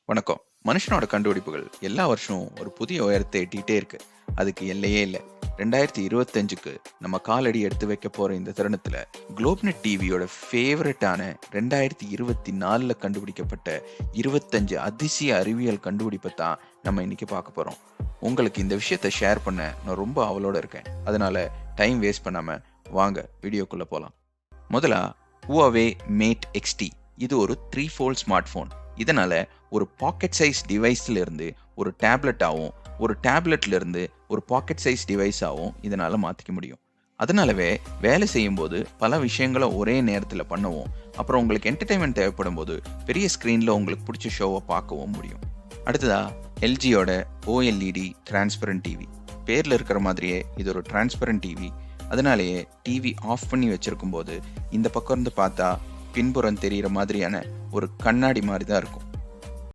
வணக்கம். மனுஷனோட கண்டுபிடிப்புகள் எல்லா வருஷமும் ஒரு புதிய உயரத்தை எட்டிட்டே இருக்கு. அதுக்கு எல்லையே இல்ல. 2025க்கு நம்ம காலடி எடுத்து வைக்க போற இந்த தருணத்துல குளோப்நெட் டிவியோட ஃபேவரட்டான 2024ல கண்டுபிடிக்கப்பட்ட 25 அதிசய அறிவியல் கண்டுபிடிப்பை தான் நம்ம இன்னைக்கு பார்க்க போறோம். உங்களுக்கு இந்த விஷயத்தை ஷேர் பண்ண நான் ரொம்ப ஆவலோட இருக்கேன். அதனால டைம் வேஸ்ட் பண்ணாம வாங்க வீடியோக்குள்ள போலாம். முதலா Huawei Mate XT. இது ஒரு 3-fold ஸ்மார்ட் போன். இதனால ஒரு பாக்கெட் சைஸ் டிவைஸ்ல இருந்து ஒரு டேப்லெட்டாகவும் ஒரு டேப்லெட்ல இருந்து ஒரு பாக்கெட் சைஸ் டிவைஸாகவும் இதனால மாத்திக்க முடியும். அதனாலவே வேலை செய்யும் போது பல விஷயங்களை ஒரே நேரத்தில் பண்ணவும், அப்புறம் உங்களுக்கு என்டர்டைன்மெண்ட் தேவைப்படும் போது பெரிய ஸ்கிரீன்ல உங்களுக்கு பிடிச்ச ஷோவை பார்க்கவும் முடியும். அடுத்ததா எல்ஜியோட OLED டிரான்ஸ்பரண்ட் டிவி. பேர்ல இருக்கிற மாதிரியே இது ஒரு டிரான்ஸ்பரண்ட் டிவி. அதனாலேயே டிவி ஆஃப் பண்ணி வச்சிருக்கும் போது இந்த பக்கம் இருந்து பார்த்தா பின்புறம் தெரிகிற மாதிரியான ஒரு கண்ணாடி மாதிரி தான் இருக்கும்.